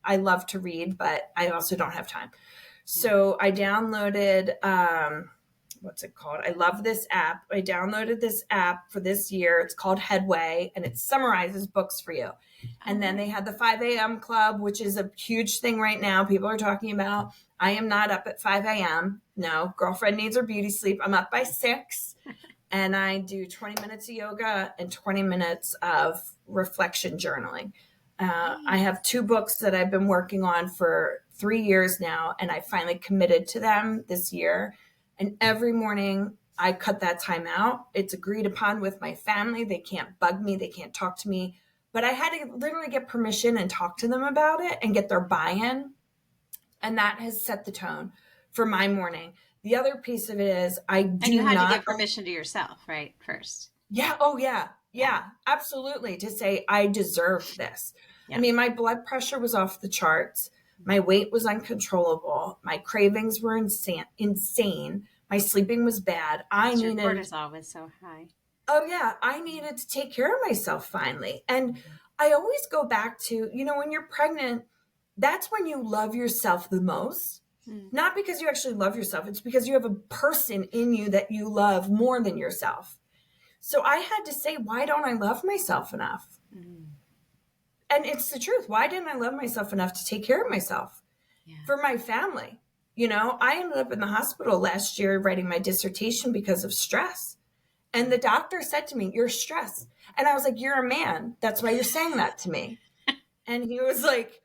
I love to read, but I also don't have time. So I downloaded, what's it called? I love this app. I downloaded this app for this year. It's called Headway, and it summarizes books for you. And then they had the 5 a.m. club, which is a huge thing right now. People are talking about. I am not up at 5 a.m. No, girlfriend needs her beauty sleep. I'm up by 6. and I do 20 minutes of yoga and 20 minutes of reflection journaling. I have 2 books that I've been working on for 3 years now, and I finally committed to them this year. And every morning I cut that time out. It's agreed upon with my family. They can't bug me. They can't talk to me. But I had to literally get permission and talk to them about it and get their buy-in. And that has set the tone for my morning. The other piece of it is And you had to give permission to yourself, right? First. Yeah. Oh, yeah. Yeah, absolutely. To say, I deserve this. Yeah. I mean, my blood pressure was off the charts. My weight was uncontrollable. My cravings were insane. My sleeping was bad. Your cortisol was so high. Oh, yeah. I needed to take care of myself finally. And I always go back to, when you're pregnant, that's when you love yourself the most. Not because you actually love yourself. It's because you have a person in you that you love more than yourself. So I had to say, why don't I love myself enough? And it's the truth. Why didn't I love myself enough to take care of myself for my family? I ended up in the hospital last year writing my dissertation because of stress. And the doctor said to me, "You're stressed." And I was like, "You're a man. That's why you're saying that to me." And he was like,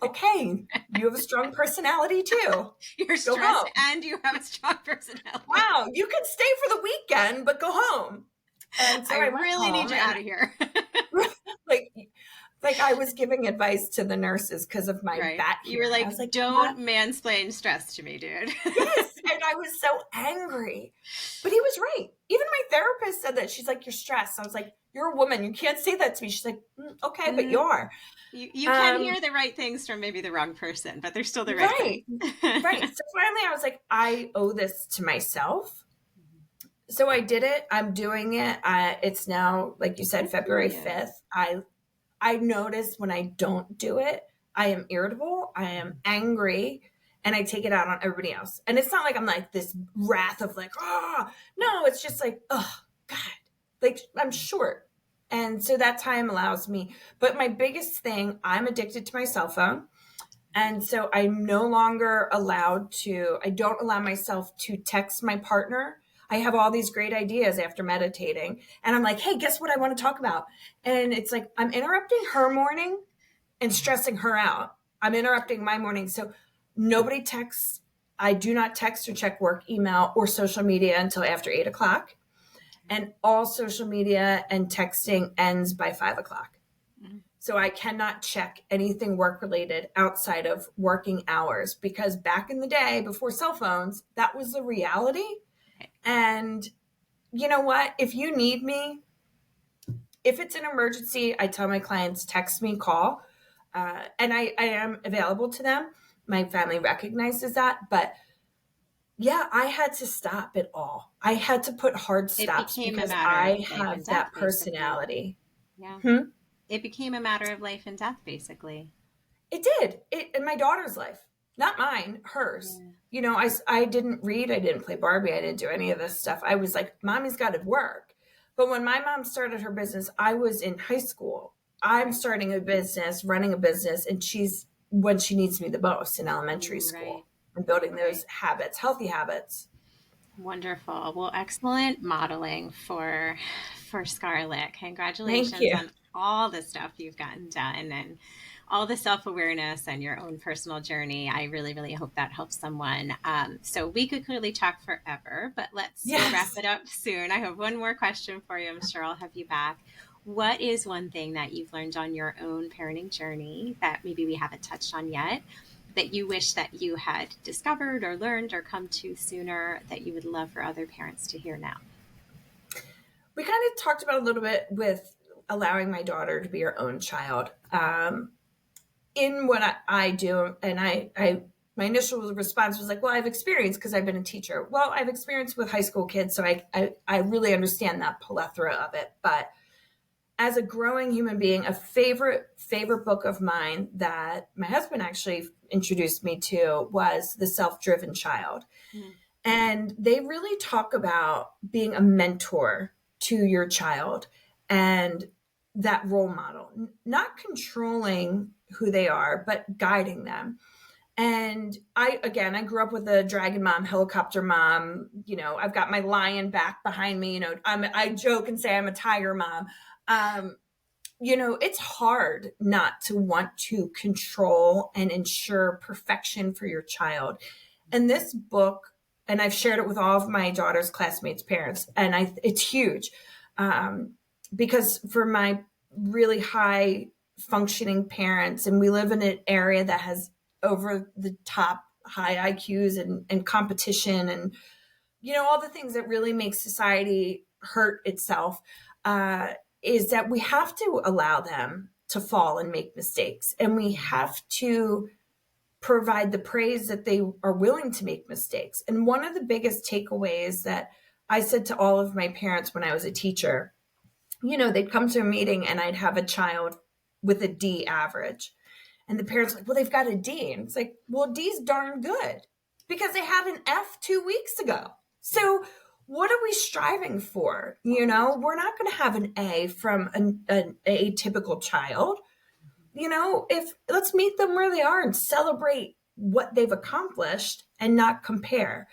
"Okay, you have a strong personality too. You're stressed and you have a strong personality. Wow, you can stay for the weekend, but go home." And so I really need you out of here. like I was giving advice to the nurses because of my back. You were like, "Don't mansplain stress to me, dude." Yes, and I was so angry. But he was right. Even my therapist said that. She's like, "You're stressed." I was like, "You're a woman. You can't say that to me." She's like, "Okay, but you are." You can hear the right things from maybe the wrong person, but they're still the right things. Right. So finally I was like, I owe this to myself. So I did it. I'm doing it. It's now, like you said, February 5th. I notice when I don't do it, I am irritable. I am angry. And I take it out on everybody else. And it's not like I'm like this wrath of like, no, it's just like, oh, God. Like I'm short. And so that time allows me. But my biggest thing, I'm addicted to my cell phone. And so I'm no longer I don't allow myself to text my partner. I have all these great ideas after meditating. And I'm like, "Hey, guess what I want to talk about?" And it's like, I'm interrupting her morning and stressing her out. I'm interrupting my morning. So nobody texts. I do not text or check work email or social media until after 8:00. And all social media and texting ends by 5:00. So I cannot check anything work related outside of working hours, because back in the day before cell phones, that was the reality. And you know what? If you need me, if it's an emergency, I tell my clients, text me, call. And I am available to them. My family recognizes that. But yeah, I had to stop it all. I had to put hard stops because I have that personality. Yeah. It became a matter of life and death, basically. It did. In my daughter's life, not mine, hers. Yeah. I didn't read. I didn't play Barbie. I didn't do any of this stuff. I was like, Mommy's got to work. But when my mom started her business, I was in high school. I'm starting a business, running a business, and she's when she needs me the most in elementary school. And building those habits, healthy habits. Wonderful. Well, excellent modeling for Scarlett. Congratulations on all the stuff you've gotten done and all the self-awareness and your own personal journey. I really, really hope that helps someone. So we could clearly talk forever, but let's wrap it up soon. I have one more question for you. I'm sure I'll have you back. What is one thing that you've learned on your own parenting journey that maybe we haven't touched on yet, that you wish that you had discovered or learned or come to sooner, that you would love for other parents to hear now? We kind of talked about a little bit with allowing my daughter to be her own child. In what I do, and my initial response was like, well, I've experience because I've been a teacher. Well, I've experience with high school kids, so I really understand that plethora of it. But as a growing human being, a favorite book of mine that my husband actually introduced me to was The Self-Driven Child. Mm-hmm. And they really talk about being a mentor to your child and that role model, not controlling who they are, but guiding them. And I grew up with a dragon mom, helicopter mom. I've got my lion back behind me. I joke and say I'm a tiger mom. It's hard not to want to control and ensure perfection for your child. And this book, and I've shared it with all of my daughter's classmates' parents, and it's huge, because for my really high functioning parents, and we live in an area that has over the top high IQs and competition and all the things that really make society hurt itself, is that we have to allow them to fall and make mistakes, and we have to provide the praise that they are willing to make mistakes. And one of the biggest takeaways that I said to all of my parents when I was a teacher, they'd come to a meeting and I'd have a child with a D average. And the parents were like, well, they've got a D. And it's like, well, D's darn good because they had an F 2 weeks ago. So what are we striving for? We're not going to have an A from an atypical child. If let's meet them where they are and celebrate what they've accomplished and not compare.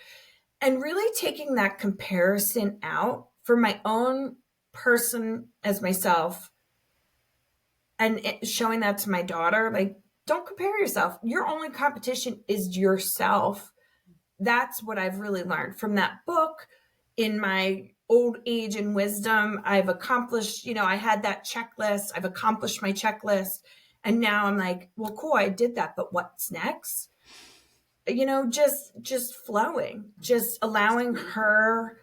And really taking that comparison out for my own person as myself, and showing that to my daughter, like, don't compare yourself. Your only competition is yourself. That's what I've really learned from that book. In my old age and wisdom, I've accomplished, I had that checklist. I've accomplished my checklist. And now I'm like, well, cool, I did that, but what's next? Just flowing, just allowing her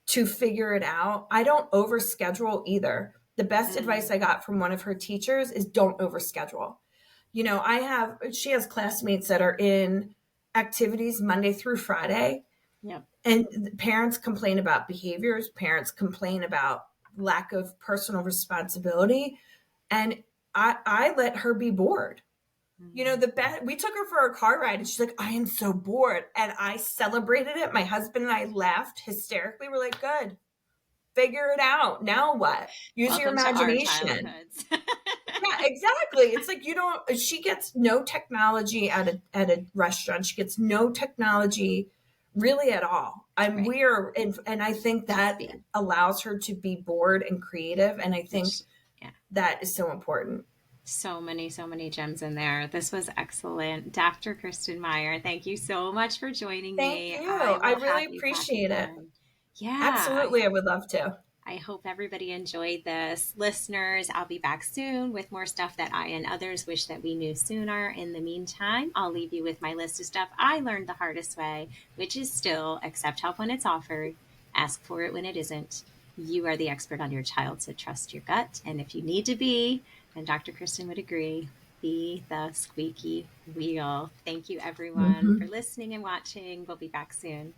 to figure it out. I don't overschedule either. The best advice I got from one of her teachers is don't overschedule. She has classmates that are in activities Monday through Friday. Yep. And parents complain about behaviors. Parents complain about lack of personal responsibility. And I let her be bored. We took her for a car ride and she's like, I am so bored. And I celebrated it. My husband and I laughed hysterically. We're like, good. Figure it out. Now what? Use your imagination. Yeah, exactly. It's like, she gets no technology at a restaurant. She gets no technology really at all. And I think that allows her to be bored and creative. And I think that is so important. So many gems in there. This was excellent. Dr. Kristin Meyer, thank you so much for joining me. Thank you. I really appreciate it. Yeah. Absolutely. I would love to. I hope everybody enjoyed this. Listeners, I'll be back soon with more stuff that I and others wish that we knew sooner. In the meantime, I'll leave you with my list of stuff I learned the hardest way, which is still accept help when it's offered, ask for it when it isn't. You are the expert on your child, so trust your gut. And if you need to be, and Dr. Kristin would agree, be the squeaky wheel. Thank you, everyone, for listening and watching. We'll be back soon.